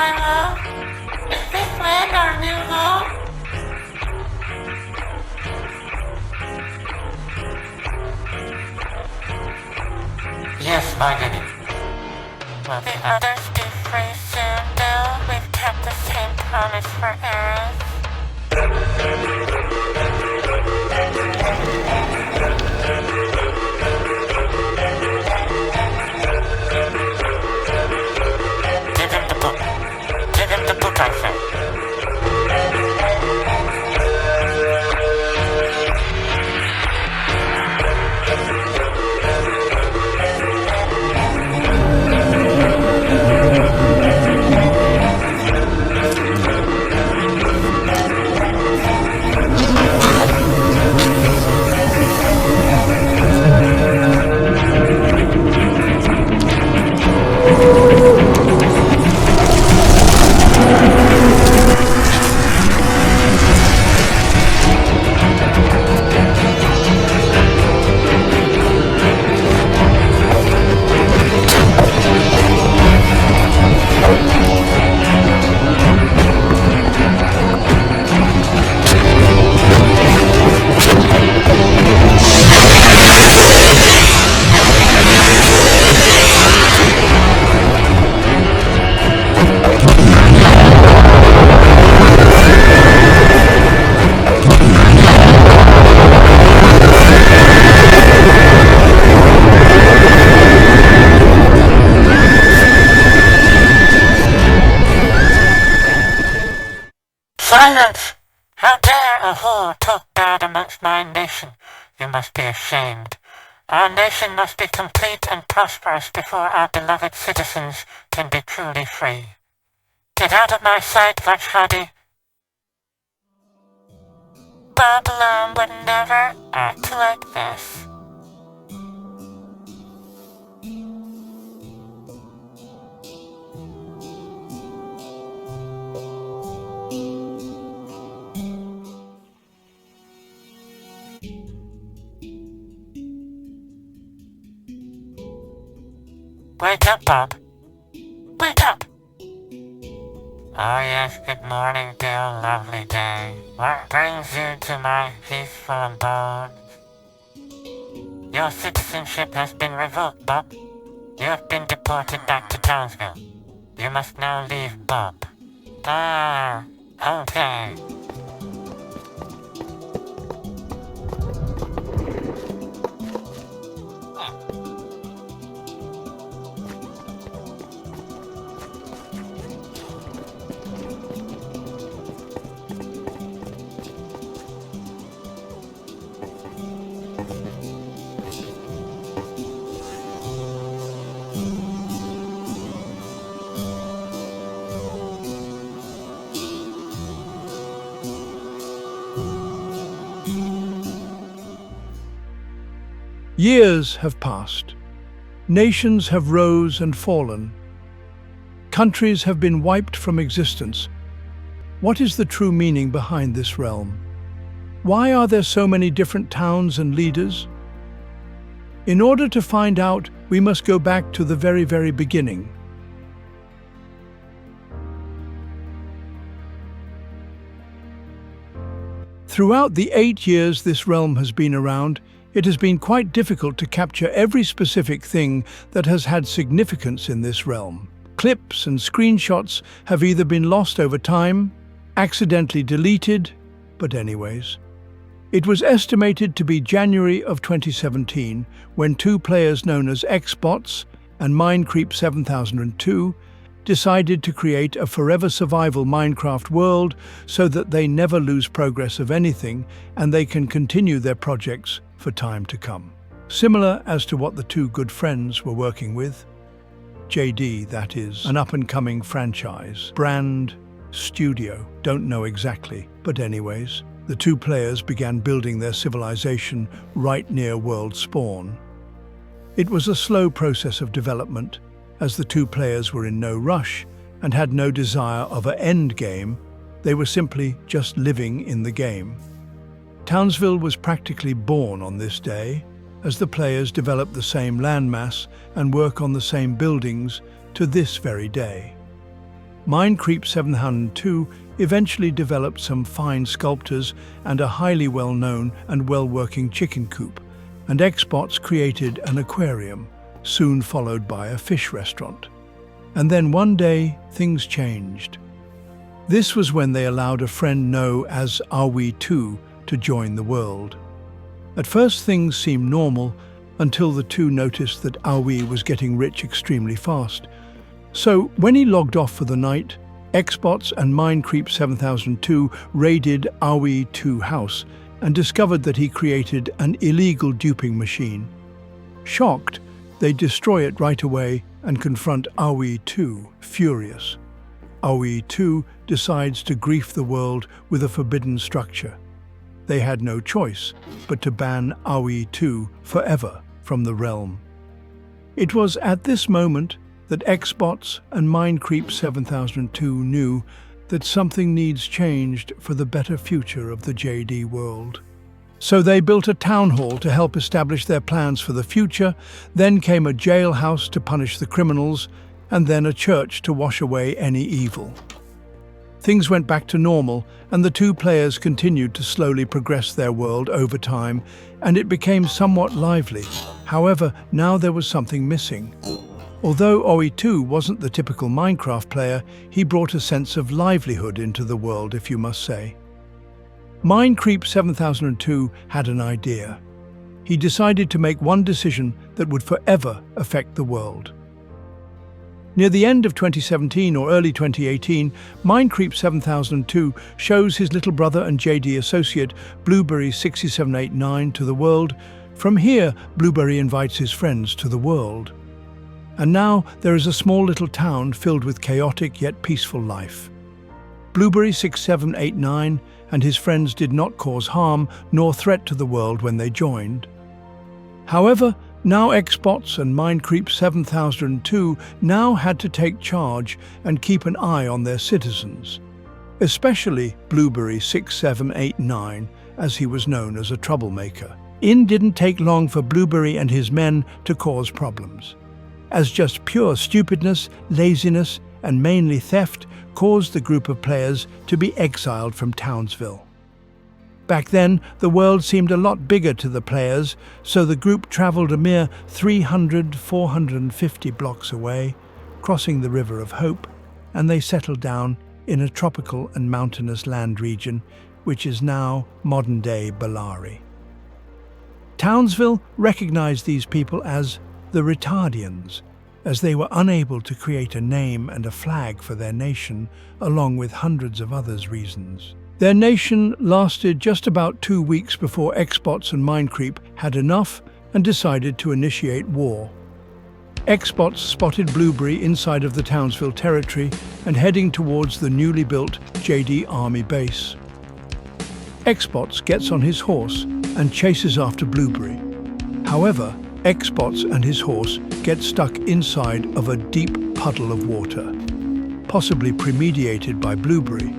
my home? Is this land our new home? Yes, Margany. Will the others be free soon, though? We've kept the same promise for eras. Give him the book. Give him the book, I say. Silence! How dare a whore talk bad amongst my nation? You must be ashamed. Our nation must be complete and prosperous before our beloved citizens can be truly free. Get out of my sight, Vashhadi. Babylon would never act like this. Wake up, Bob. Wake up! Oh yes, good morning, dear lovely day. What brings you to my peaceful abode? Your citizenship has been revoked, Bob. You have been deported back to Townsville. You must now leave, Bob. Ah, okay. Years have passed. Nations have rose and fallen. Countries have been wiped from existence. What is the true meaning behind this realm? Why are there so many different towns and leaders? In order to find out, we must go back to the very beginning. Throughout the 8 years this realm has been around, it has been quite difficult to capture every specific thing that has had significance in this realm. Clips and screenshots have either been lost over time, accidentally deleted, but anyways. It was estimated to be January of 2017 when two players known as Xbots and Minecreep 7002 decided to create a forever survival Minecraft world so that they never lose progress of anything and they can continue their projects for time to come. Similar as to what the two good friends were working with. JD, that is, an up-and-coming franchise, brand, studio, don't know exactly, but anyways, the two players began building their civilization right near world spawn. It was a slow process of development, as the two players were in no rush and had no desire of an end game. They were simply just living in the game. Townsville was practically born on this day, as the players develop the same landmass and work on the same buildings to this very day. Minecreep 702 eventually developed some fine sculptors and a highly well-known and well-working chicken coop, and Xbox created an aquarium, soon followed by a fish restaurant. And then one day, things changed. This was when they allowed a friend known as Awi2 to join the world. At first things seemed normal until the two noticed that Awi was getting rich extremely fast. So when he logged off for the night, Xbox and Minecreep 7002 raided Awi2's house and discovered that he created an illegal duping machine. Shocked, they destroy it right away and confront Awi2, furious. Awi2 decides to grief the world with a forbidden structure. They had no choice but to ban Awi2 forever from the realm. It was at this moment that Xbox and Minecreep 7002 knew that something needs changed for the better future of the JD world. So they built a town hall to help establish their plans for the future, then came a jailhouse to punish the criminals, and then a church to wash away any evil. Things went back to normal, and the two players continued to slowly progress their world over time, and it became somewhat lively. However, now there was something missing. Although Awi2 wasn't the typical Minecraft player, he brought a sense of livelihood into the world, if you must say. Minecreep 7002 had an idea. He decided to make one decision that would forever affect the world. Near the end of 2017 or early 2018, Minecreep 7002 shows his little brother and JD associate Blueberry 6789 to the world. From here, Blueberry invites his friends to the world. And now there is a small little town filled with chaotic yet peaceful life. Blueberry 6789 and his friends did not cause harm nor threat to the world when they joined. However, now Xbox and Minecreep 7002 now had to take charge and keep an eye on their citizens, especially Blueberry 6789, as he was known as a troublemaker. It didn't take long for Blueberry and his men to cause problems, as just pure stupidness, laziness, and mainly theft caused the group of players to be exiled from Townsville. Back then, the world seemed a lot bigger to the players, so the group traveled a mere 450 blocks away, crossing the River of Hope, and they settled down in a tropical and mountainous land region, which is now modern-day Bellari. Townsville recognized these people as the Retardians, as they were unable to create a name and a flag for their nation, along with hundreds of other reasons. Their nation lasted just about 2 weeks before Xbox and Minecreep had enough and decided to initiate war. Xbox spotted Blueberry inside of the Townsville territory and heading towards the newly built JD Army base. Xbox gets on his horse and chases after Blueberry. However, Xbox and his horse get stuck inside of a deep puddle of water, possibly premeditated by Blueberry.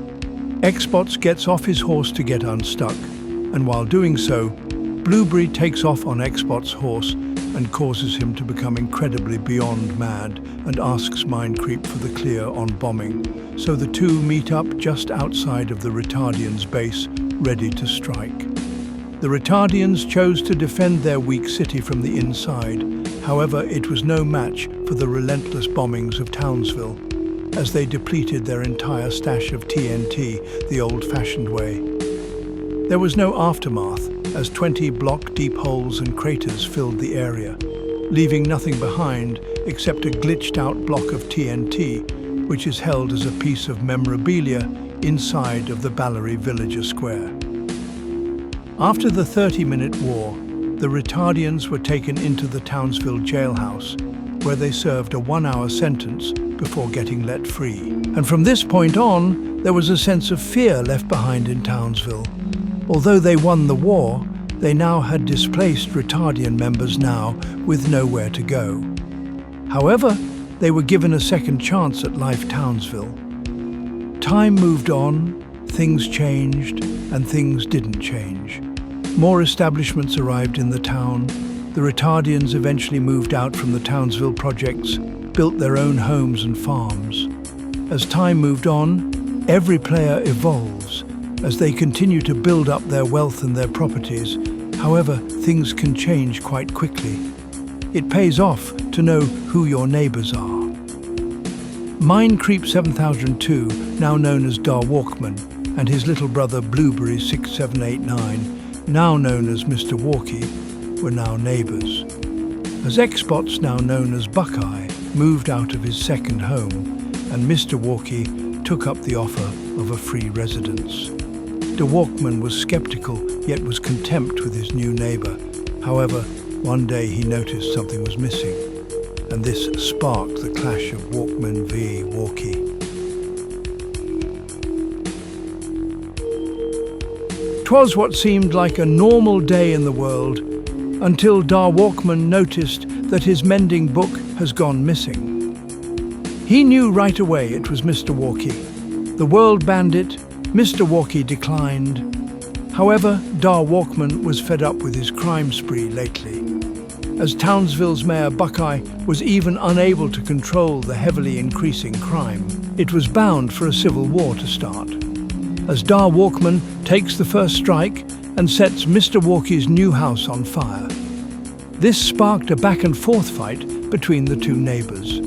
Xbox gets off his horse to get unstuck, and while doing so, Blueberry takes off on Xbox's horse and causes him to become incredibly beyond mad and asks Minecreep for the clear on bombing, so the two meet up just outside of the Retardians' base, ready to strike. The Retardians chose to defend their weak city from the inside. However, it was no match for the relentless bombings of Townsville, as they depleted their entire stash of TNT the old-fashioned way. There was no aftermath, as 20 block-deep holes and craters filled the area, leaving nothing behind except a glitched-out block of TNT, which is held as a piece of memorabilia inside of the Bellari Villager Square. After the 30-minute war, the Retardians were taken into the Townsville jailhouse, where they served a 1-hour sentence before getting let free. And from this point on, there was a sense of fear left behind in Townsville. Although they won the war, they now had displaced Retardian members now with nowhere to go. However, they were given a second chance at life Townsville. Time moved on, things changed, and things didn't change. More establishments arrived in the town. The Retardians eventually moved out from the Townsville projects, built their own homes and farms. As time moved on, every player evolves as they continue to build up their wealth and their properties. However, things can change quite quickly. It pays off to know who your neighbors are. Minecreep 7002, now known as Dar Walkman, and his little brother Blueberry 6789, now known as Mr. Walkie, were now neighbors. As Xbots, now known as Buckeye, moved out of his second home, and Mr. Walkie took up the offer of a free residence. The Walkman was skeptical, yet was content with his new neighbor. However, one day he noticed something was missing, and this sparked the clash of Walkman v. Walkie. 'Twas what seemed like a normal day in the world, until Dar Walkman noticed that his mending book has gone missing. He knew right away it was Mr. Walkie. The world banned it, Mr. Walkie declined. However, Dar Walkman was fed up with his crime spree lately. As Townsville's Mayor Buckeye was even unable to control the heavily increasing crime, it was bound for a civil war to start. As Dar Walkman takes the first strike and sets Mr. Walkie's new house on fire. This sparked a back-and-forth fight between the two neighbors.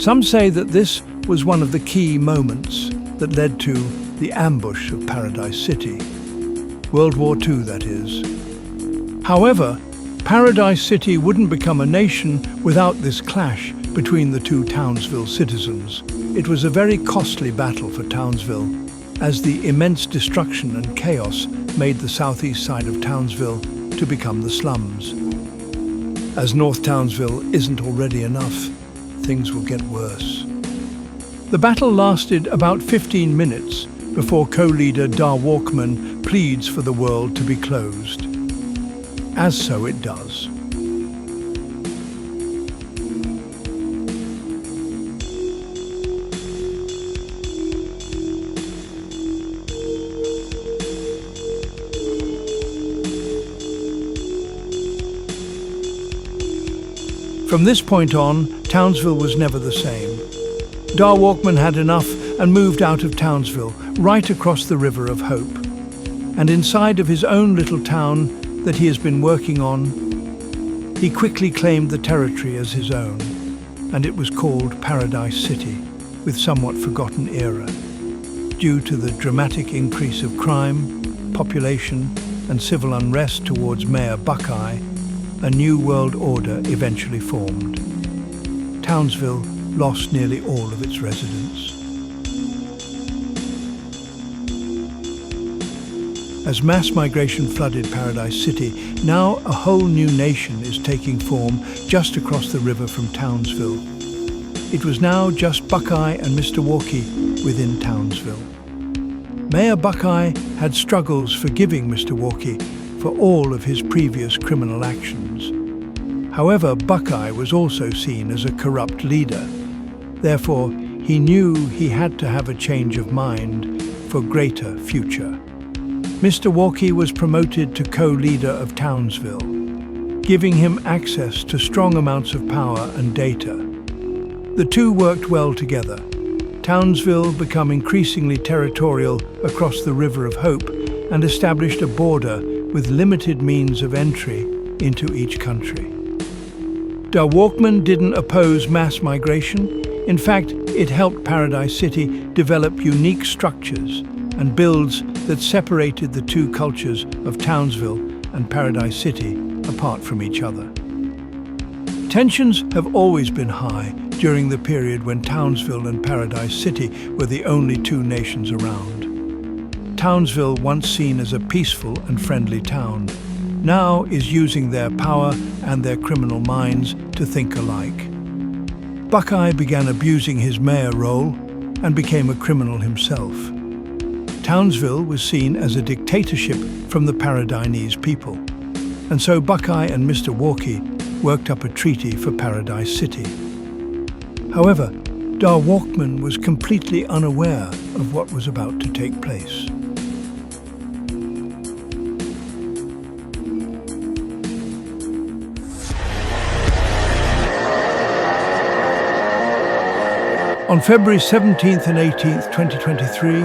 Some say that this was one of the key moments that led to the ambush of Paradise City. World War II, that is. However, Paradise City wouldn't become a nation without this clash between the two Townsville citizens. It was a very costly battle for Townsville, as the immense destruction and chaos made the southeast side of Townsville to become the slums. As North Townsville isn't already enough, things will get worse. The battle lasted about 15 minutes before co-leader Dar Walkman pleads for the world to be closed. As so it does. From this point on, Townsville was never the same. Dar Walkman had enough and moved out of Townsville, right across the River of Hope. And inside of his own little town that he has been working on, he quickly claimed the territory as his own, and it was called Paradise City, with somewhat forgotten era. Due to the dramatic increase of crime, population, and civil unrest towards Mayor Buckeye, a new world order eventually formed. Townsville lost nearly all of its residents. As mass migration flooded Paradise City, now a whole new nation is taking form just across the river from Townsville. It was now just Buckeye and Mr. Walkie within Townsville. Mayor Buckeye had struggles forgiving Mr. Walkie for all of his previous criminal actions. However, Buckeye was also seen as a corrupt leader. Therefore, he knew he had to have a change of mind for greater future. Mr. Walkie was promoted to co-leader of Townsville, giving him access to strong amounts of power and data. The two worked well together. Townsville became increasingly territorial across the River of Hope and established a border with limited means of entry into each country. Dar Walkman didn't oppose mass migration. In fact, it helped Paradise City develop unique structures and builds that separated the two cultures of Townsville and Paradise City apart from each other. Tensions have always been high during the period when Townsville and Paradise City were the only two nations around. Townsville, once seen as a peaceful and friendly town, now is using their power and their criminal minds to think alike. Buckeye began abusing his mayor role and became a criminal himself. Townsville was seen as a dictatorship from the Paradinese people, and so Buckeye and Mr. Walkie worked up a treaty for Paradise City. However, Dar Walkman was completely unaware of what was about to take place. On February 17th and 18th, 2023,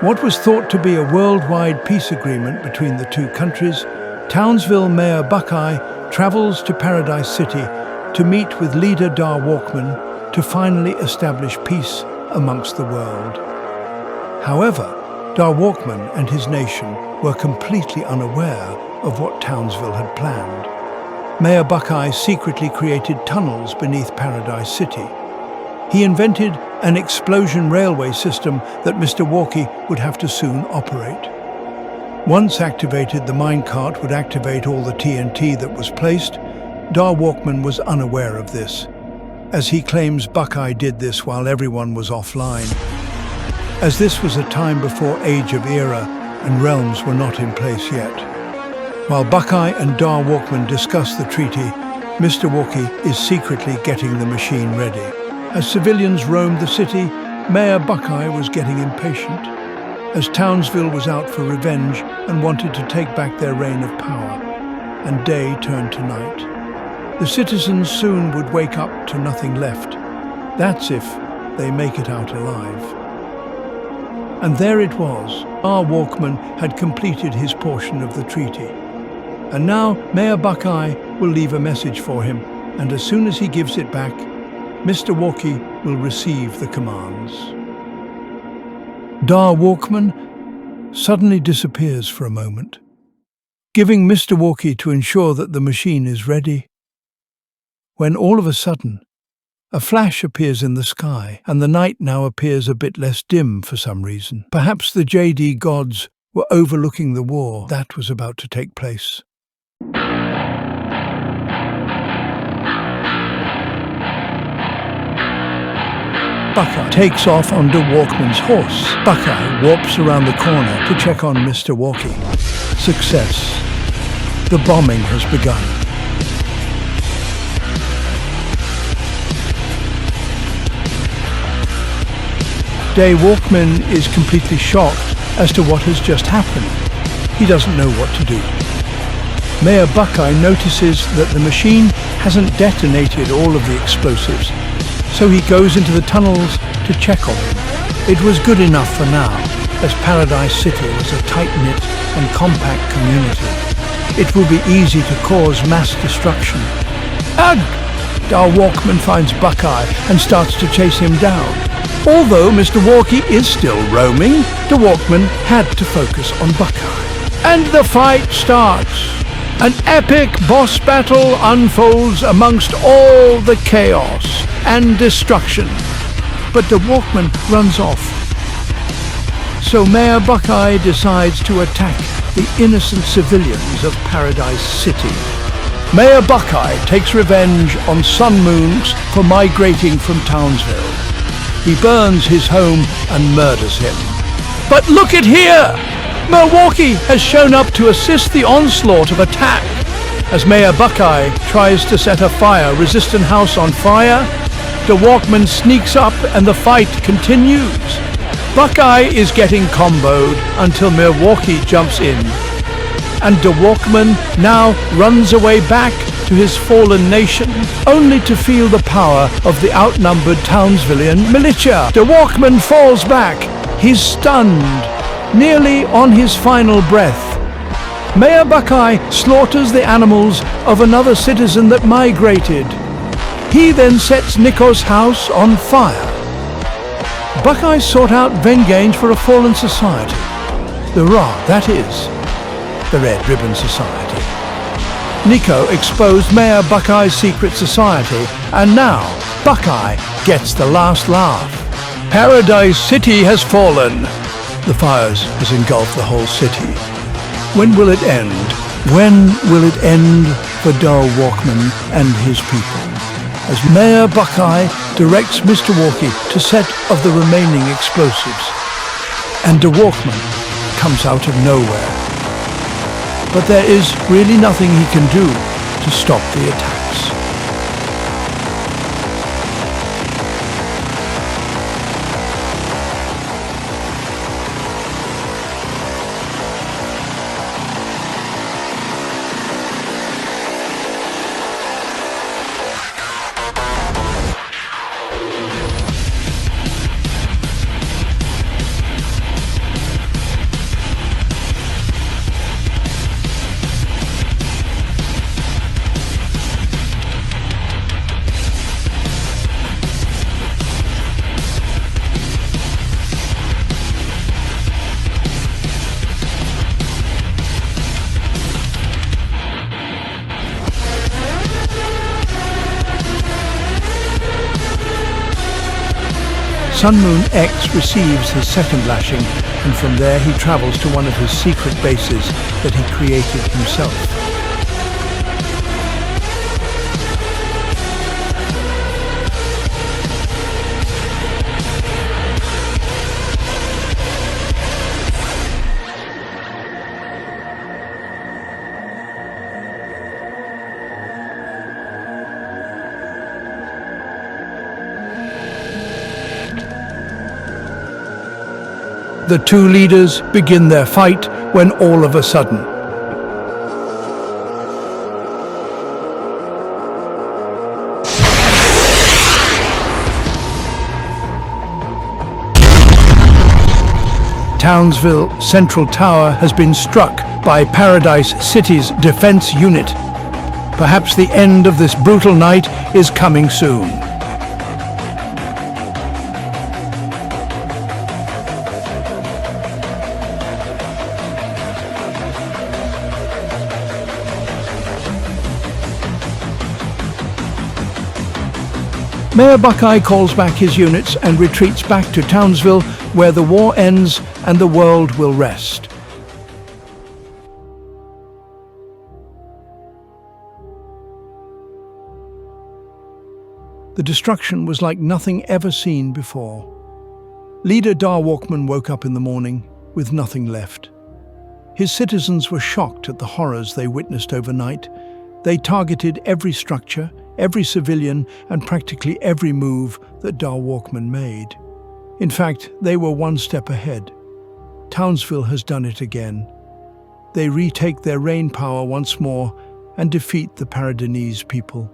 what was thought to be a worldwide peace agreement between the two countries, Townsville Mayor Buckeye travels to Paradise City to meet with leader Dar Walkman to finally establish peace amongst the world. However, Dar Walkman and his nation were completely unaware of what Townsville had planned. Mayor Buckeye secretly created tunnels beneath Paradise City. He invented an explosion railway system that Mr. Walkie would have to soon operate. Once activated, the minecart would activate all the TNT that was placed. Dar Walkman was unaware of this, as he claims Buckeye did this while everyone was offline. As this was a time before Age of Era and realms were not in place yet. While Buckeye and Dar Walkman discuss the treaty, Mr. Walkie is secretly getting the machine ready. As civilians roamed the city, Mayor Buckeye was getting impatient, as Townsville was out for revenge and wanted to take back their reign of power, and day turned to night. The citizens soon would wake up to nothing left. That's if they make it out alive. And there it was. Dar Walkman had completed his portion of the treaty. And now Mayor Buckeye will leave a message for him, and as soon as he gives it back, Mr. Walkie will receive the commands. Dar Walkman suddenly disappears for a moment, giving Mr. Walkie to ensure that the machine is ready, when all of a sudden, a flash appears in the sky, and the night now appears a bit less dim for some reason. Perhaps the JD gods were overlooking the war that was about to take place. Buckeye takes off onto Walkman's horse. Buckeye warps around the corner to check on Mr. Walkie. Success. The bombing has begun. Dar Walkman is completely shocked as to what has just happened. He doesn't know what to do. Mayor Buckeye notices that the machine hasn't detonated all of the explosives, so he goes into the tunnels to check on them. It was good enough for now, as Paradise City was a tight-knit and compact community. It will be easy to cause mass destruction. Ugh! Dar Walkman finds Buckeye and starts to chase him down. Although Mr. Walkie is still roaming, Dar Walkman had to focus on Buckeye. And the fight starts. An epic boss battle unfolds amongst all the chaos and destruction. But Dar Walkman runs off. So Mayor Buckeye decides to attack the innocent civilians of Paradise City. Mayor Buckeye takes revenge on Sun Moons for migrating from Townsville. He burns his home and murders him. But look at here! Milwaukee has shown up to assist the onslaught of attack. As Mayor Buckeye tries to set a fire-resistant house on fire, Dar Walkman sneaks up and the fight continues. Buckeye is getting comboed until Milwaukee jumps in. And Dar Walkman now runs away back to his fallen nation, only to feel the power of the outnumbered Townsvillian militia. Dar Walkman falls back. He's stunned, nearly on his final breath. Mayor Buckeye slaughters the animals of another citizen that migrated. He then sets Nico's house on fire. Buckeye sought out vengeance for a fallen society. The Ra, that is, the Red Ribbon Society. Nico exposed Mayor Buckeye's secret society, and now Buckeye gets the last laugh. Paradise City has fallen. The fires has engulfed the whole city. When will it end? When will it end for Dar Walkman and his people? As Mayor Buckeye directs Mr. Walkie to set of the remaining explosives, and Dar Walkman comes out of nowhere. But there is really nothing he can do to stop the attacks. Sun Moon X receives his second lashing, and from there he travels to one of his secret bases that he created himself. The two leaders begin their fight when all of a sudden, Townsville Central Tower has been struck by Paradise City's defense unit. Perhaps the end of this brutal night is coming soon. Mayor Buckeye calls back his units and retreats back to Townsville, where the war ends and the world will rest. The destruction was like nothing ever seen before. Leader Dar Walkman woke up in the morning with nothing left. His citizens were shocked at the horrors they witnessed overnight. They targeted every structure, every civilian, and practically every move that Dar Walkman made. In fact, they were one step ahead. Townsville has done it again. They retake their reign power once more and defeat the Paradinese people.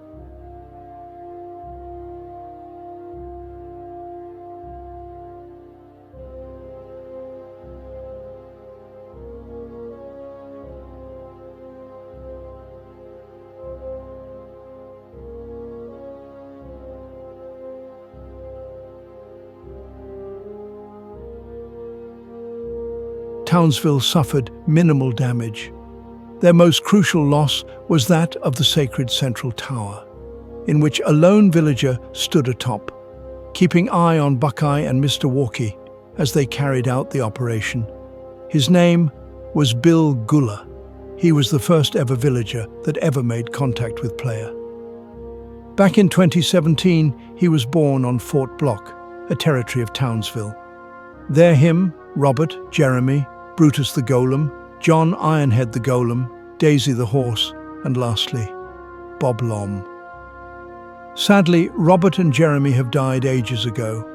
Townsville suffered minimal damage. Their most crucial loss was that of the sacred Central Tower, in which a lone villager stood atop, keeping eye on Buckeye and Mr. Walkie as they carried out the operation. His name was Bill Guller. He was the first ever villager that ever made contact with Player. Back in 2017, he was born on Fort Block, a territory of Townsville. There him, Robert, Jeremy, Brutus the Golem, John Ironhead the Golem, Daisy the Horse, and lastly, Bob Lom. Sadly, Robert and Jeremy have died ages ago.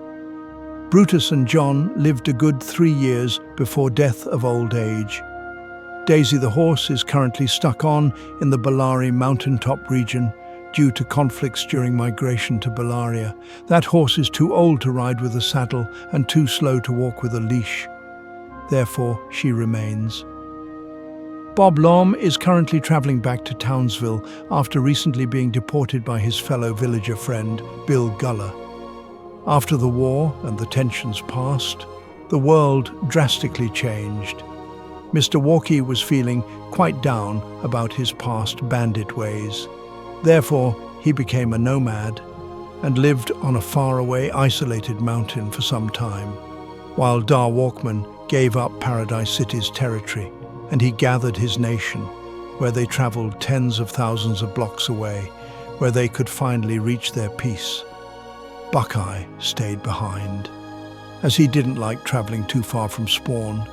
Brutus and John lived a good 3 years before death of old age. Daisy the Horse is currently stuck on in the Bellaria mountaintop region due to conflicts during migration to Bellaria. That horse is too old to ride with a saddle and too slow to walk with a leash. Therefore, she remains. Bob Lom is currently traveling back to Townsville after recently being deported by his fellow villager friend, Bill Guller. After the war and the tensions passed, the world drastically changed. Mr. Walkie was feeling quite down about his past bandit ways. Therefore, he became a nomad and lived on a faraway, isolated mountain for some time, while Dar Walkman gave up Paradise City's territory, and he gathered his nation, where they traveled tens of thousands of blocks away, where they could finally reach their peace. Buckeye stayed behind, as he didn't like traveling too far from spawn.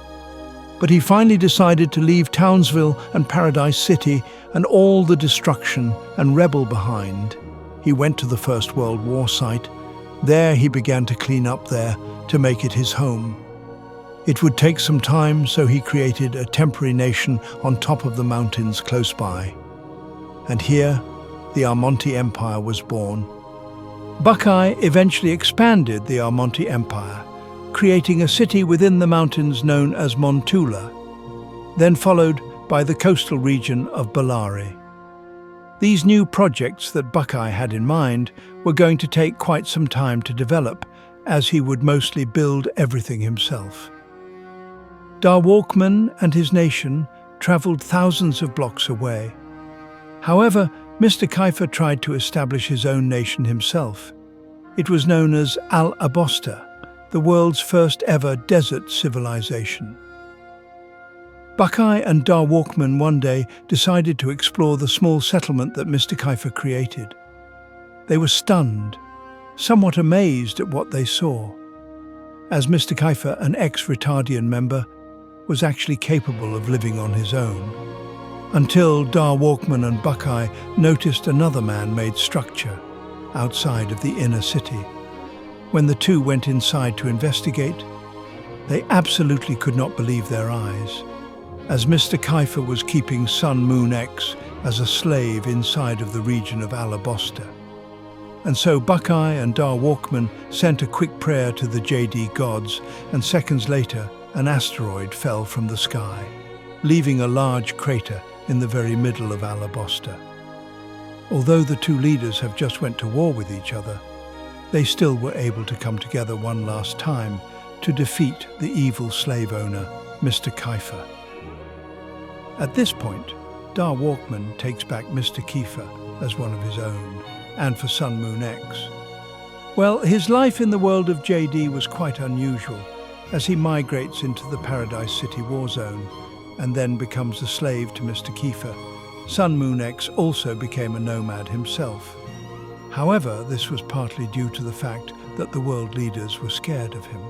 But he finally decided to leave Townsville and Paradise City and all the destruction and rebel behind. He went to the First World War site. There he began to clean up there to make it his home. It would take some time, so he created a temporary nation on top of the mountains close by. And here, the Armonte Empire was born. Buckeye eventually expanded the Armonte Empire, creating a city within the mountains known as Montula, then followed by the coastal region of Bellaria. These new projects that Buckeye had in mind were going to take quite some time to develop, as he would mostly build everything himself. Dar Walkman and his nation traveled thousands of blocks away. However, Mr. Kiefer tried to establish his own nation himself. It was known as Al Abosta, the world's first ever desert civilization. Buckeye and Dar Walkman one day decided to explore the small settlement that Mr. Kiefer created. They were stunned, somewhat amazed at what they saw, as Mr. Kiefer, an ex-Retardian member, was actually capable of living on his own. Until Dar Walkman and Buckeye noticed another man-made structure outside of the inner city. When the two went inside to investigate, they absolutely could not believe their eyes, as Mr. Kiefer was keeping Sun Moon X as a slave inside of the region of Alabosta. And so Buckeye and Dar Walkman sent a quick prayer to the JD gods, and seconds later, an asteroid fell from the sky, leaving a large crater in the very middle of Alabosta. Although the two leaders have just went to war with each other, they still were able to come together one last time to defeat the evil slave owner, Mr. Kiefer. At this point, Dar Walkman takes back Mr. Kiefer as one of his own, and for Sun Moon X. Well, his life in the world of JD was quite unusual, as he migrates into the Paradise City war zone and then becomes a slave to Mr. Kiefer. Sun Moon X also became a nomad himself. However, this was partly due to the fact that the world leaders were scared of him,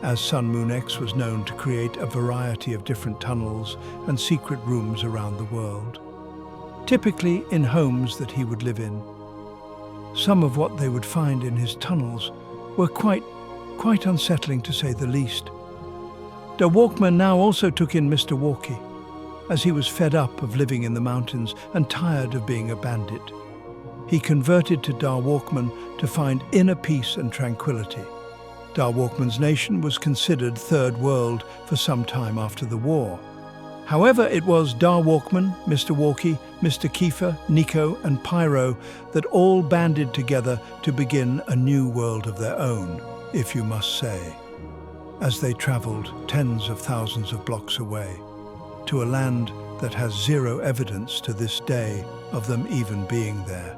as Sun Moon X was known to create a variety of different tunnels and secret rooms around the world, typically in homes that he would live in. Some of what they would find in his tunnels were quite unsettling, to say the least. Dar Walkman now also took in Mr. Walkie, as he was fed up of living in the mountains and tired of being a bandit. He converted to Dar Walkman to find inner peace and tranquility. Dar Walkman's nation was considered Third World for some time after the war. However, it was Dar Walkman, Mr. Walkie, Mr. Kiefer, Nico, and Pyro that all banded together to begin a new world of their own, if you must say, as they traveled tens of thousands of blocks away, to a land that has zero evidence to this day of them even being there.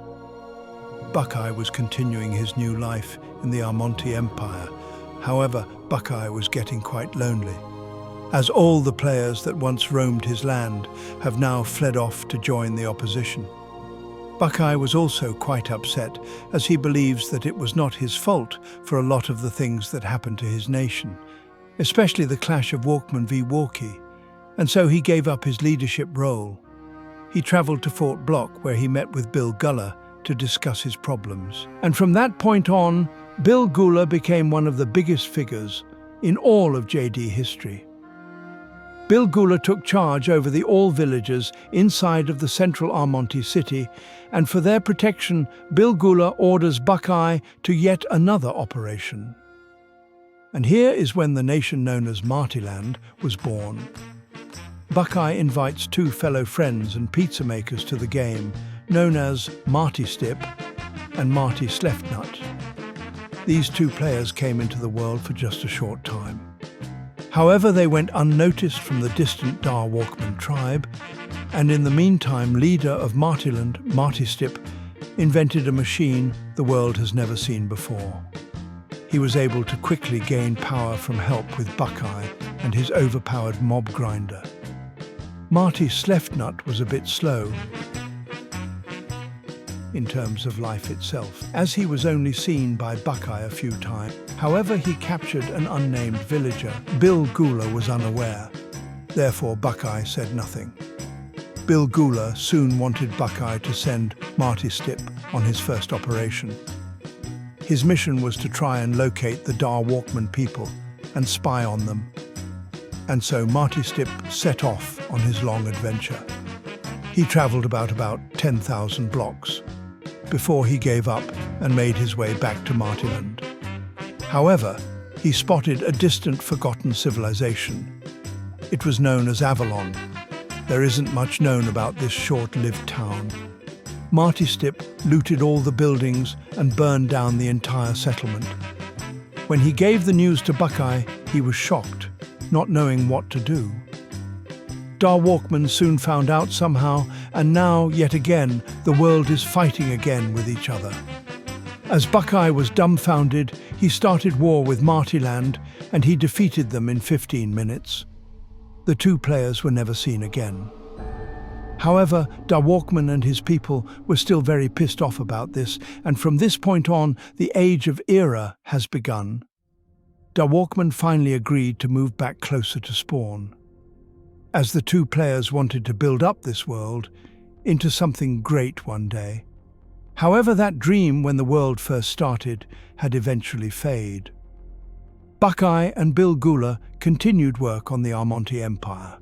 Buckeye was continuing his new life in the Armonte Empire. However, Buckeye was getting quite lonely, as all the players that once roamed his land have now fled off to join the opposition. Buckeye was also quite upset, as he believes that it was not his fault for a lot of the things that happened to his nation, especially the clash of Walkman v. Walkie, and so he gave up his leadership role. He traveled to Fort Block, where he met with Bill Guller to discuss his problems. And from that point on, Bill Guller became one of the biggest figures in all of JD history. Bill Guller took charge over the all villagers inside of the central Armonte city, and for their protection, Bill Guller orders Buckeye to yet another operation. And here is when the nation known as Martyland was born. Buckeye invites two fellow friends and pizza makers to the game, known as Marty Stip and Marty Sleftnut. These two players came into the world for just a short time. However, they went unnoticed from the distant Dar Walkman tribe, and in the meantime, leader of Martyland, Marty Stip, invented a machine the world has never seen before. He was able to quickly gain power from help with Buckeye and his overpowered mob grinder. Marty Sleftnut was a bit slow in terms of life itself, as he was only seen by Buckeye a few times. However, he captured an unnamed villager. Bill Guller was unaware. Therefore, Buckeye said nothing. Bill Guller soon wanted Buckeye to send Marty Stip on his first operation. His mission was to try and locate the Dar Walkman people and spy on them. And so Marty Stip set off on his long adventure. He traveled about 10,000 blocks before he gave up and made his way back to Martyland. However, he spotted a distant, forgotten civilization. It was known as Avalon. There isn't much known about this short-lived town. Marty Stip looted all the buildings and burned down the entire settlement. When he gave the news to Buckeye, he was shocked, not knowing what to do. Dar Walkman soon found out somehow, and now, yet again, the world is fighting again with each other. As Buckeye was dumbfounded, he started war with Martyland, and he defeated them in 15 minutes. The two players were never seen again. However, Da Walkman and his people were still very pissed off about this, and from this point on, the Age of Era has begun. Da Walkman finally agreed to move back closer to Spawn, as the two players wanted to build up this world into something great one day. However, that dream, when the world first started, had eventually faded. Buckeye and Bill Gula continued work on the Armonte Empire.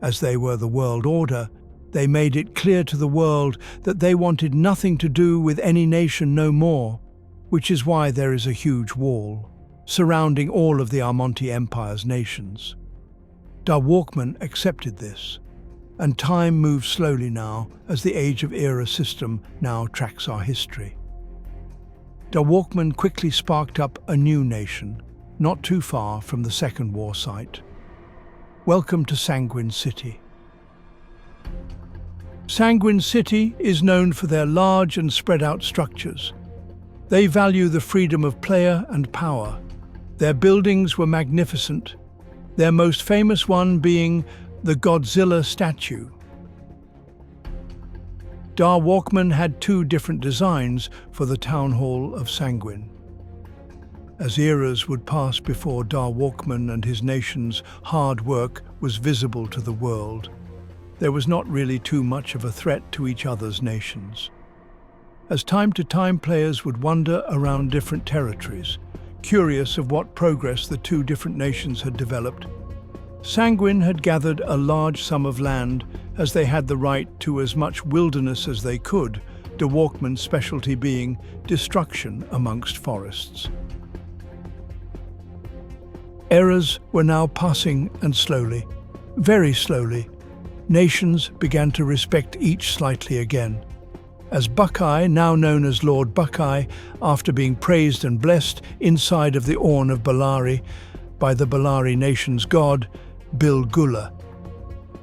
As they were the world order, they made it clear to the world that they wanted nothing to do with any nation no more, which is why there is a huge wall surrounding all of the Armonte Empire's nations. Da Walkman accepted this, and time moves slowly now as the Age of Era system now tracks our history. Da Walkman quickly sparked up a new nation, not too far from the Second War site. Welcome to Sanguine City. Sanguine City is known for their large and spread-out structures. They value the freedom of player and power. Their buildings were magnificent, their most famous one being the Godzilla statue. Da Walkman had two different designs for the Town Hall of Sanguine. As eras would pass before Da Walkman and his nation's hard work was visible to the world, there was not really too much of a threat to each other's nations. As time to time players would wander around different territories, curious of what progress the two different nations had developed, Sanguine had gathered a large sum of land as they had the right to as much wilderness as they could, Da Walkman's specialty being destruction amongst forests. Eras were now passing, and slowly, very slowly, nations began to respect each slightly again. As Buckeye, now known as Lord Buckeye, after being praised and blessed inside of the Orn of Bellari by the Bellari nation's god, Bill Gula.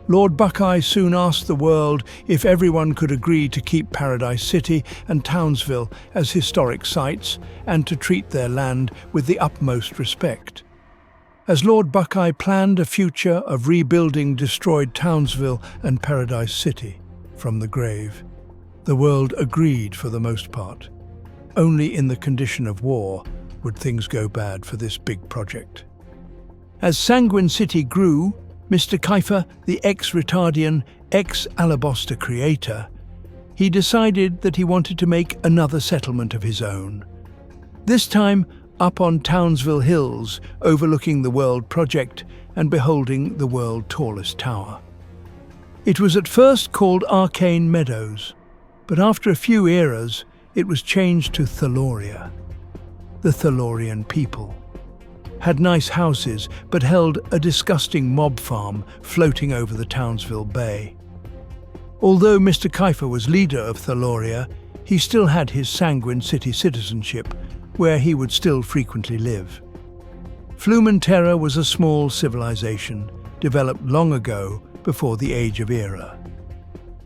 Lord Buckeye soon asked the world if everyone could agree to keep Paradise City and Townsville as historic sites and to treat their land with the utmost respect. As Lord Buckeye planned a future of rebuilding destroyed Townsville and Paradise City from the grave, the world agreed for the most part. Only in the condition of war would things go bad for this big project. As Sanguine City grew, Mr. Kiefer, the ex-Retardian, ex-Alabaster creator, he decided that he wanted to make another settlement of his own. This time up on Townsville Hills, overlooking the World Project and beholding the world's tallest tower. It was at first called Arcane Meadows, but after a few eras, it was changed to Thaloria. The Thalorian people had nice houses, but held a disgusting mob farm floating over the Townsville Bay. Although Mr. Kiefer was leader of Thaloria, he still had his Sanguine City citizenship, where he would still frequently live. Flumenterra was a small civilization, developed long ago before the Age of Era.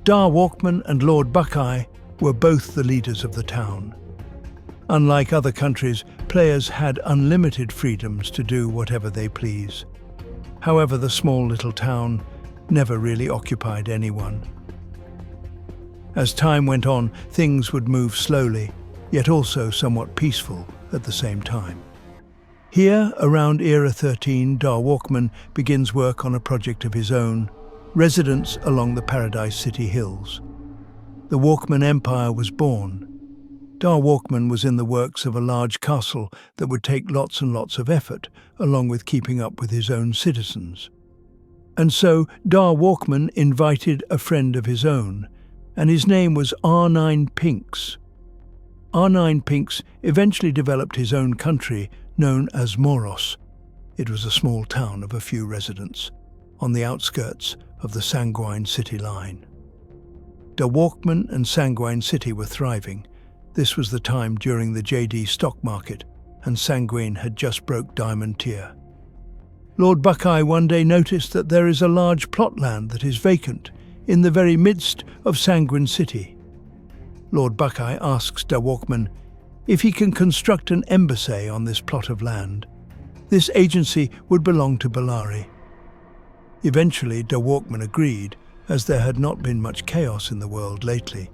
Da Walkman and Lord Buckeye were both the leaders of the town. Unlike other countries, players had unlimited freedoms to do whatever they please. However, the small little town never really occupied anyone. As time went on, things would move slowly, yet also somewhat peaceful at the same time. Here, around Era 13, Da Walkman begins work on a project of his own, residence along the Paradise City Hills. The Walkman Empire was born. Da Walkman was in the works of a large castle that would take lots and lots of effort, along with keeping up with his own citizens. And so Da Walkman invited a friend of his own, and his name was R9 Pinks. R9 Pinks eventually developed his own country known as Moros. It was a small town of a few residents, on the outskirts of the Sanguine City line. Da Walkman and Sanguine City were thriving. This was the time during the JD stock market, and Sanguine had just broke diamond tier. Lord Buckeye one day noticed that there is a large plot land that is vacant in the very midst of Sanguine City. Lord Buckeye asks Da Walkman if he can construct an embassy on this plot of land. This agency would belong to Bellari. Eventually, De Walkman agreed, as there had not been much chaos in the world lately.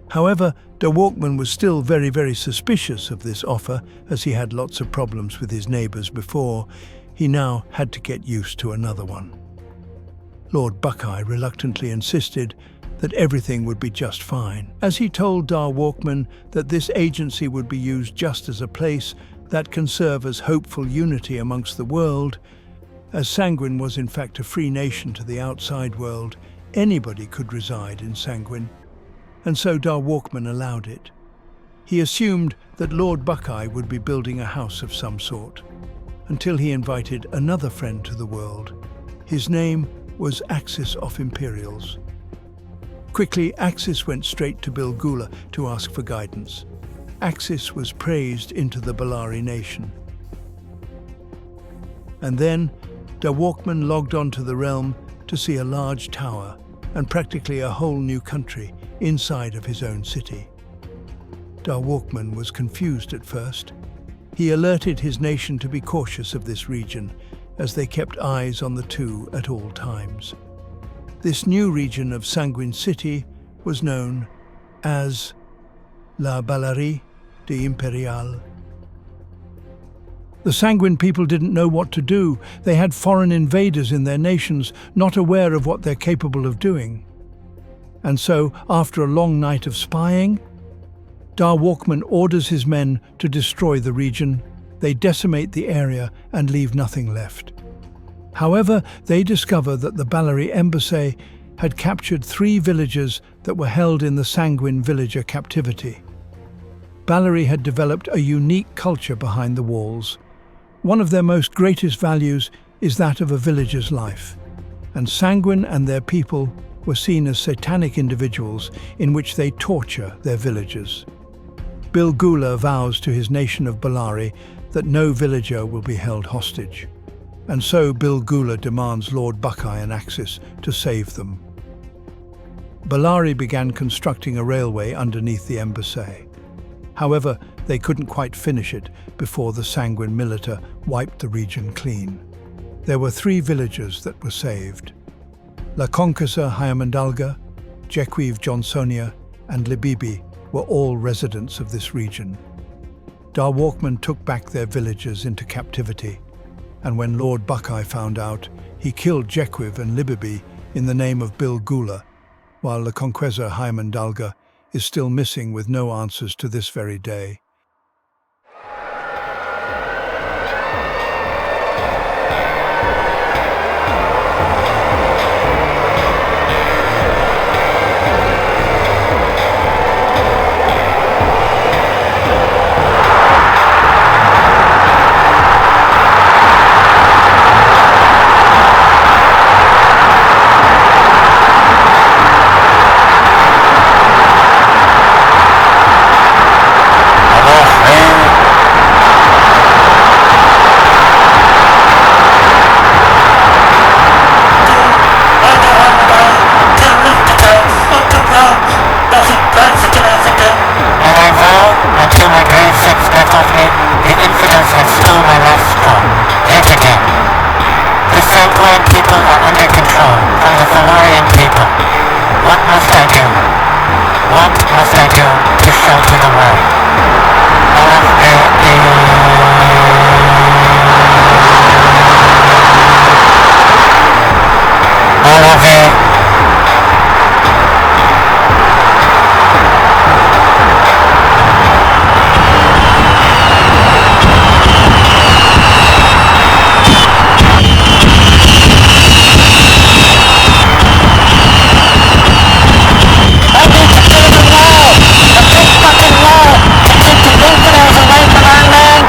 However, De Walkman was still very suspicious of this offer, as he had lots of problems with his neighbours before. He now had to get used to another one. Lord Buckeye reluctantly insisted that everything would be just fine, as he told Dar Walkman that this agency would be used just as a place that can serve as hopeful unity amongst the world. As Sanguin was in fact a free nation to the outside world, anybody could reside in Sanguin, and so Dar Walkman allowed it. He assumed that Lord Buckeye would be building a house of some sort, until he invited another friend to the world. His name was Axis of Imperials. Quickly, Axis went straight to Bil Gula to ask for guidance. Axis was praised into the Bellari nation. And then, De Walkman logged onto the realm to see a large tower and practically a whole new country inside of his own city. Dar Walkman was confused at first. He alerted his nation to be cautious of this region, as they kept eyes on the two at all times. This new region of Sanguin City was known as La Bellari de Imperial. The Sanguin people didn't know what to do. They had foreign invaders in their nations, not aware of what they're capable of doing. And so, after a long night of spying, Dar Walkman orders his men to destroy the region. They decimate the area and leave nothing left. However, they discover that the Bellari embassy had captured 3 villagers that were held in the Sanguin villager captivity. Bellari had developed a unique culture behind the walls. One of their most greatest values is that of a villager's life, and Sanguin and their people were seen as satanic individuals in which they torture their villagers. Bil Gula vows to his nation of Bellari that no villager will be held hostage. And so Bil Gula demands Lord Buckeye and Axis to save them. Bellari began constructing a railway underneath the embassy. However, they couldn't quite finish it before the Sanguin militia wiped the region clean. There were 3 villagers that were saved. La Conquesa Hyamandalga, Jequive Johnsonia, and Libibi were all residents of this region. Dar Walkman took back their villagers into captivity, and when Lord Buckeye found out, he killed Jequive and Libibi in the name of Bil Gula, while La Conquesa Hyamandalga is still missing with no answers to this very day. Away from our land!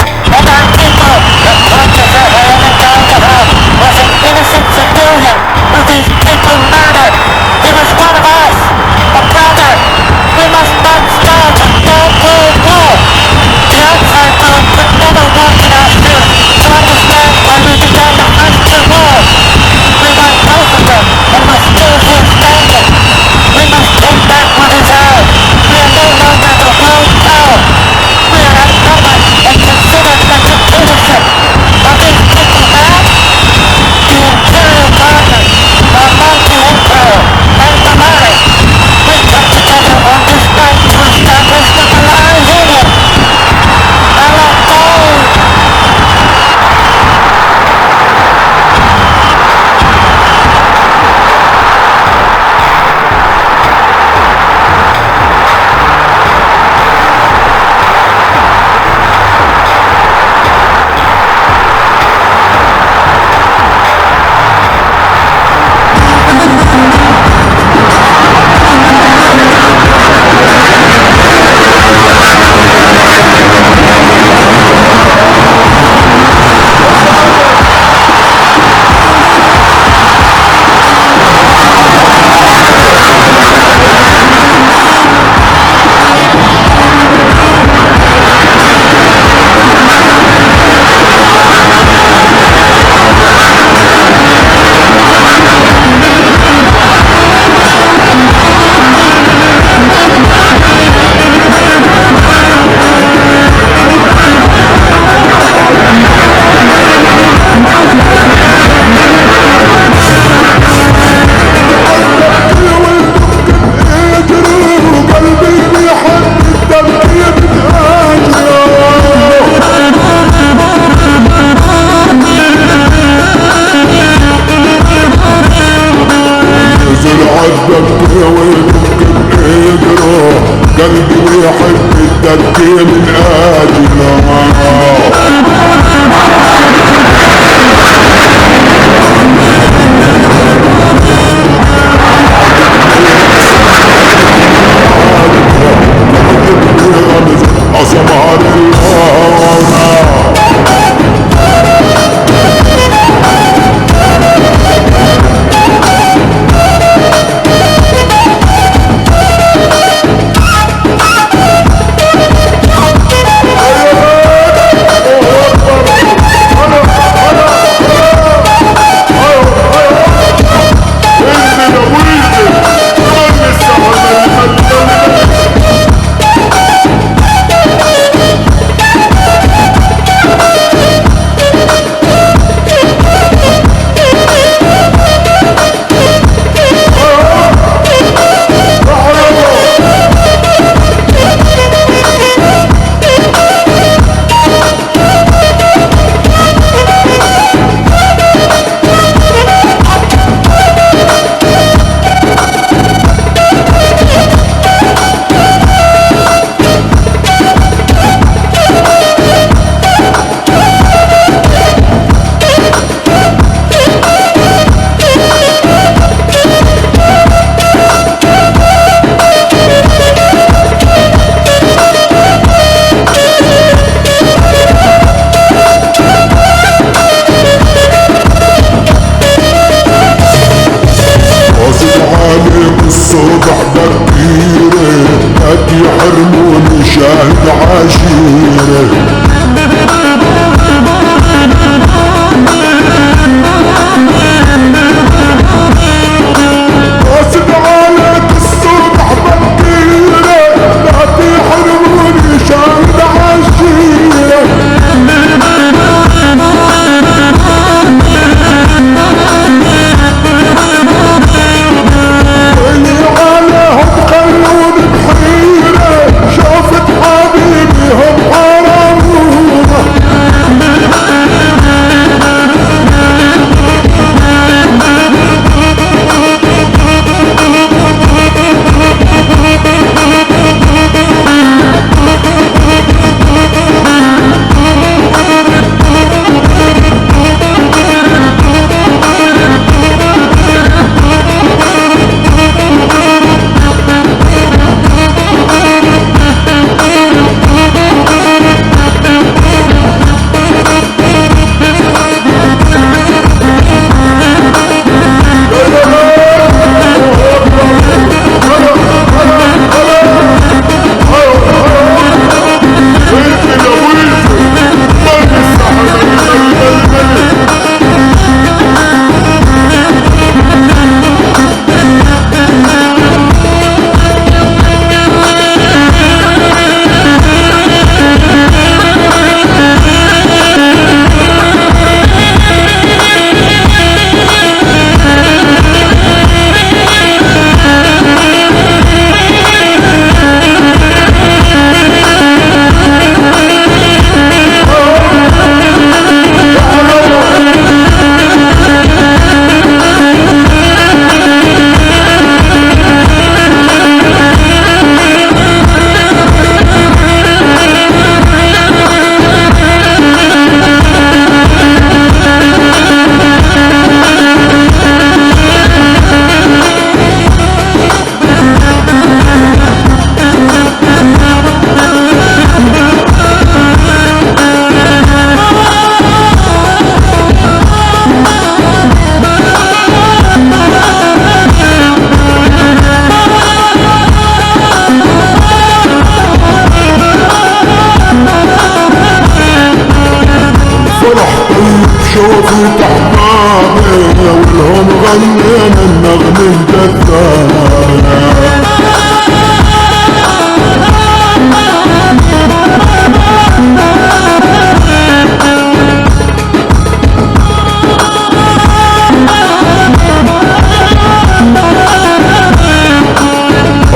بشوفي أحبابي ولهم غنينا النغم الجذاب.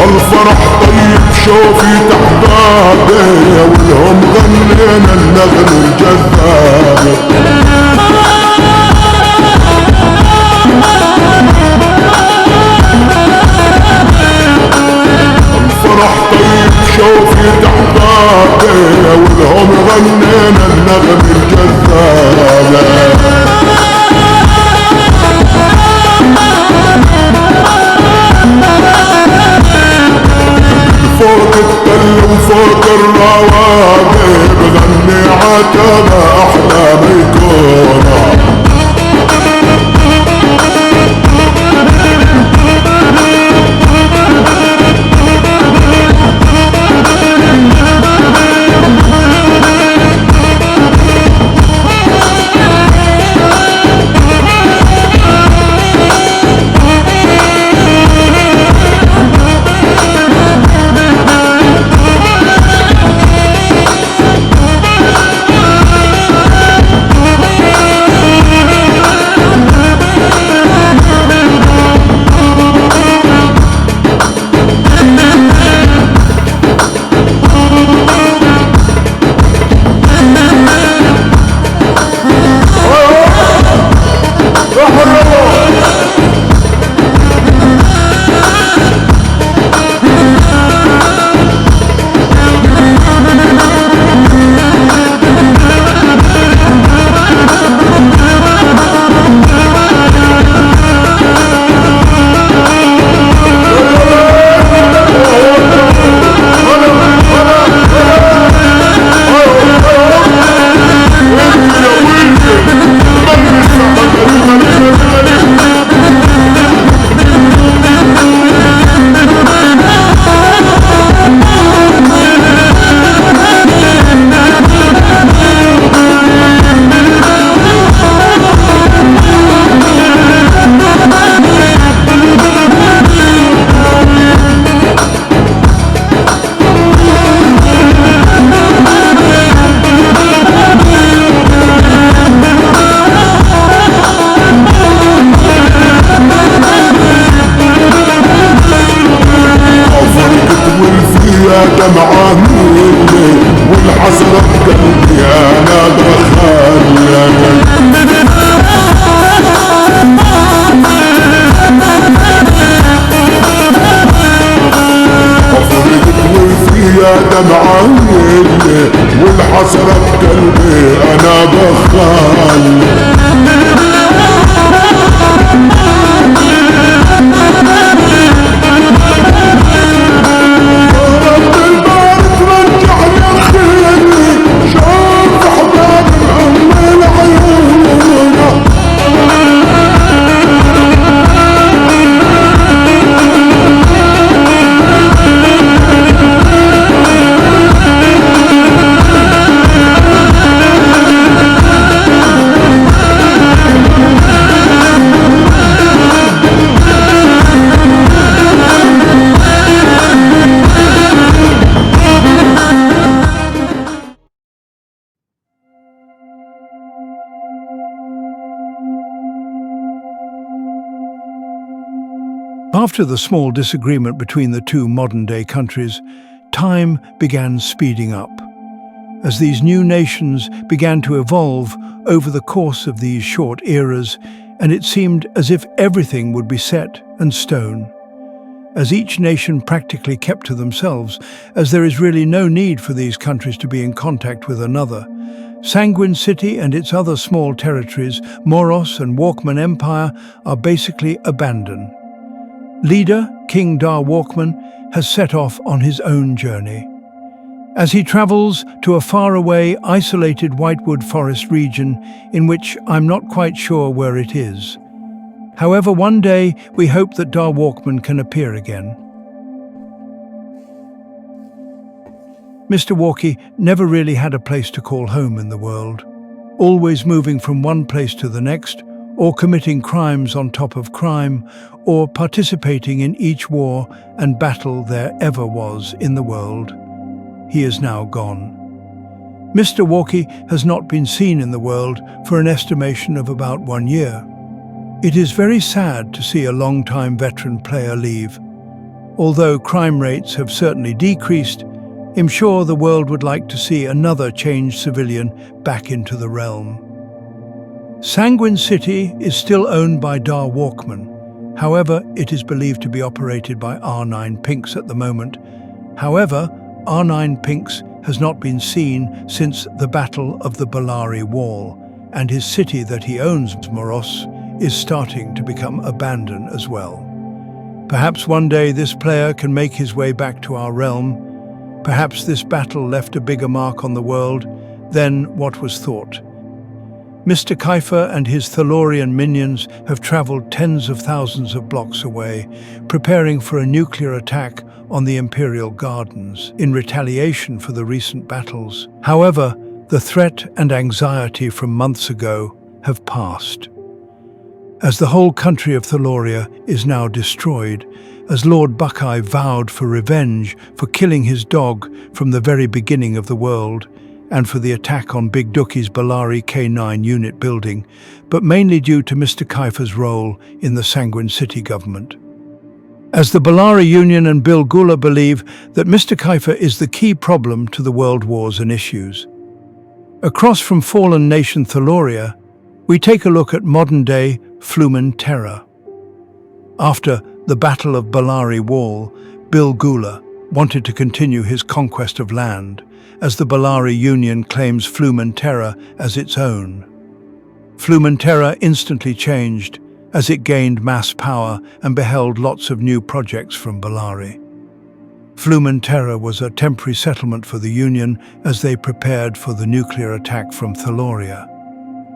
الفرح طيب شوفي أحبابي ولهم غنينا النغم الجذاب. الفرح طيب شوفي أحبابي ولهم غنينا النغم الجذاب. فوق التل وفوق الروابي بغني عتبة أحلامي كورة. دمعة مني والحسرة بقلبي أنا دخل. أفرقت وفيها دمعة مني والحسرة بقلبي أنا دخل. After the small disagreement between the two modern-day countries, time began speeding up. As these new nations began to evolve over the course of these short eras, and it seemed as if everything would be set in stone. As each nation practically kept to themselves, as there is really no need for these countries to be in contact with another, Sanguine City and its other small territories, Moros and Walkman Empire, are basically abandoned. Leader, King Dar Walkman, has set off on his own journey. As he travels to a faraway, isolated Whitewood Forest region in which I'm not quite sure where it is. However, one day we hope that Dar Walkman can appear again. Mr. Walkie never really had a place to call home in the world. always moving from one place to the next, or committing crimes on top of crime, or participating in each war and battle there ever was in the world. He is now gone. Mr. Walkie has not been seen in the world for an estimation of about 1 year. It is very sad to see a long-time veteran player leave. Although crime rates have certainly decreased, I'm sure the world would like to see another changed civilian back into the realm. Sanguine City is still owned by Dar Walkman. However, it is believed to be operated by R9 Pinks at the moment. However, R9 Pinks has not been seen since the Battle of the Bellari Wall, and his city that he owns, Moros, is starting to become abandoned as well. Perhaps one day this player can make his way back to our realm. Perhaps this battle left a bigger mark on the world than what was thought. Mr. Kiefer and his Thalorian minions have traveled tens of thousands of blocks away, preparing for a nuclear attack on the Imperial Gardens in retaliation for the recent battles. However, the threat and anxiety from months ago have passed. As the whole country of Thaloria is now destroyed, as Lord Buckeye vowed for revenge for killing his dog from the very beginning of the world, and for the attack on Big Dookie's Bellari K9 unit building, but mainly due to Mr. Kiefer's role in the Sanguine City government. As the Bellari Union and Bill Gula believe that Mr. Kiefer is the key problem to the world wars and issues. Across from fallen nation Thaloria, we take a look at modern-day Flumen Terra. After the Battle of Bellari Wall, Bill Gula wanted to continue his conquest of land, as the Bellari Union claims Flumen Terra as its own. Flumen Terra instantly changed as it gained mass power and beheld lots of new projects from Bellari. Flumen Terra was a temporary settlement for the Union as they prepared for the nuclear attack from Thaloria,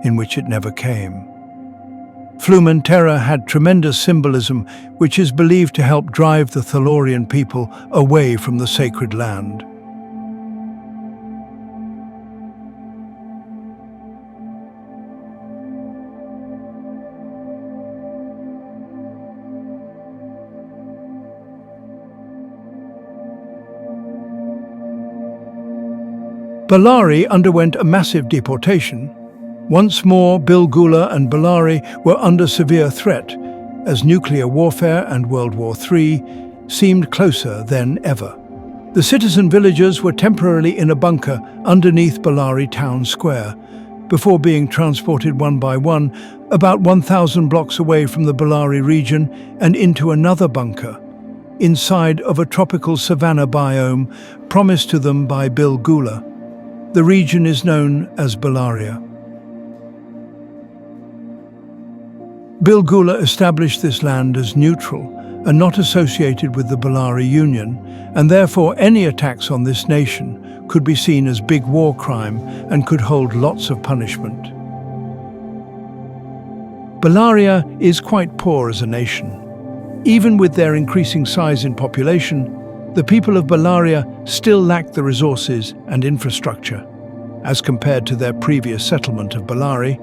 in which it never came. Flumen Terra had tremendous symbolism which is believed to help drive the Thalorian people away from the sacred land. Bellari underwent a massive deportation. Once more, Bill Gula and Bellari were under severe threat, as nuclear warfare and World War III seemed closer than ever. The citizen villagers were temporarily in a bunker underneath Bellari town square, before being transported one by one about 1,000 blocks away from the Bellari region and into another bunker, inside of a tropical savanna biome promised to them by Bill Gula. The region is known as Bellaria. Bill Gula established this land as neutral and not associated with the Bellari Union, and therefore any attacks on this nation could be seen as big war crime and could hold lots of punishment. Bellaria is quite poor as a nation. Even with their increasing size in population, the people of Bellaria still lack the resources and infrastructure, as compared to their previous settlement of Bellari.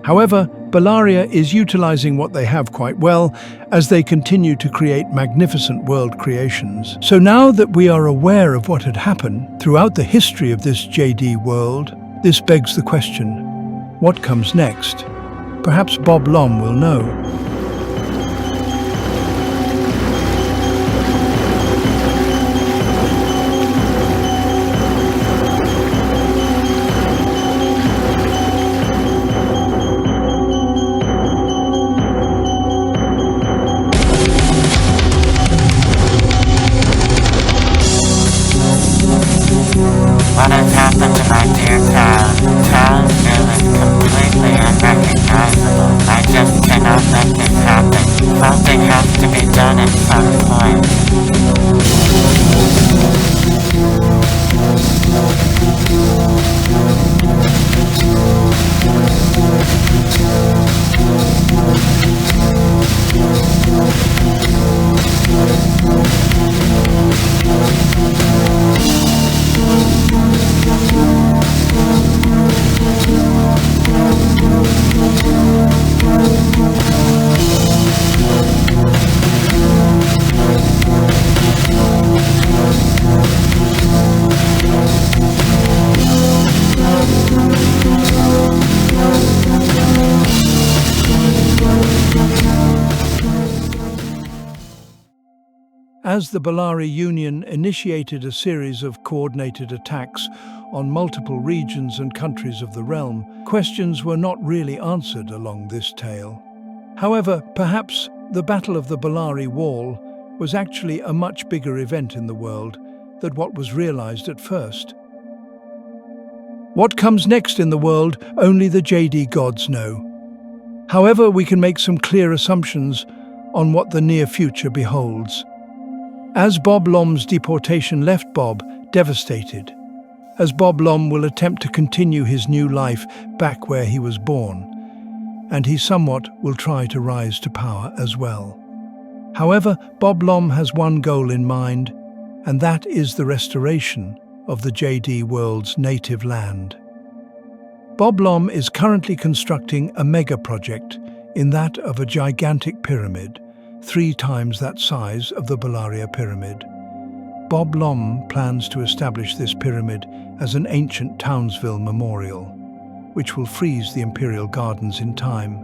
However, Bellaria is utilizing what they have quite well as they continue to create magnificent world creations. So now that we are aware of what had happened throughout the history of this JD world, this begs the question, what comes next? Perhaps Bob Lom will know. What has happened to my dear town? Town is completely unrecognizable. I just cannot let as the Balari Union initiated a series of coordinated attacks on multiple regions and countries of the realm, questions were not really answered along this tale. However, perhaps the Battle of the Balari Wall was actually a much bigger event in the world than what was realized at first. What comes next in the world, only the JD gods know. However, we can make some clear assumptions on what the near future beholds. As Bob Lom's deportation left Bob devastated, as Bob Lom will attempt to continue his new life back where he was born, and he somewhat will try to rise to power as well. However, Bob Lom has one goal in mind, and that is the restoration of the JD world's native land. Bob Lom is currently constructing a mega project in that of a gigantic pyramid, 3 times that size of the Balaria Pyramid. Bob Lom plans to establish this pyramid as an ancient Townsville memorial, which will freeze the Imperial Gardens in time,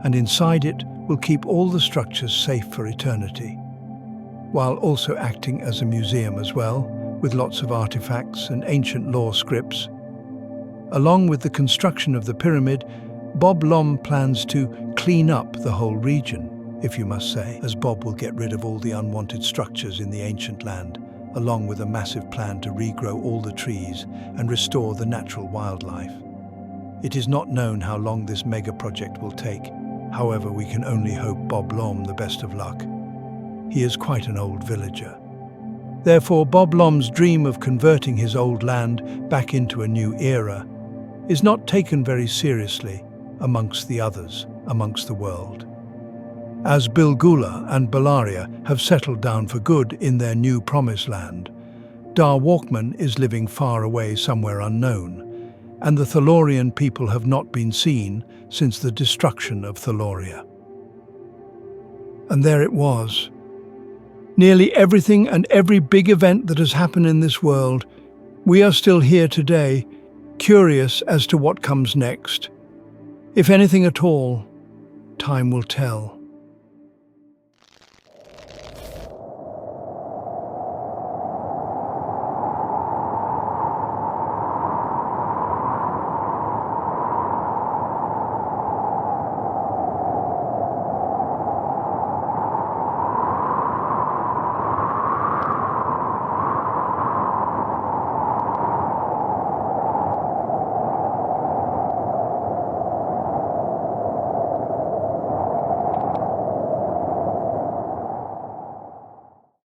and inside it will keep all the structures safe for eternity, while also acting as a museum as well, with lots of artifacts and ancient law scripts. Along with the construction of the pyramid, Bob Lom plans to clean up the whole region, if you must say, as Bob will get rid of all the unwanted structures in the ancient land, along with a massive plan to regrow all the trees and restore the natural wildlife. It is not known how long this mega project will take. However, we can only hope Bob Lom the best of luck. He is quite an old villager. Therefore, Bob Lom's dream of converting his old land back into a new era is not taken very seriously amongst the others, amongst the world. As Bilgula and Balaria have settled down for good in their new promised land, Dar Walkman is living far away somewhere unknown, and the Thalorian people have not been seen since the destruction of Thaloria. And there it was. Nearly everything and every big event that has happened in this world, we are still here today, curious as to what comes next. If anything at all, time will tell.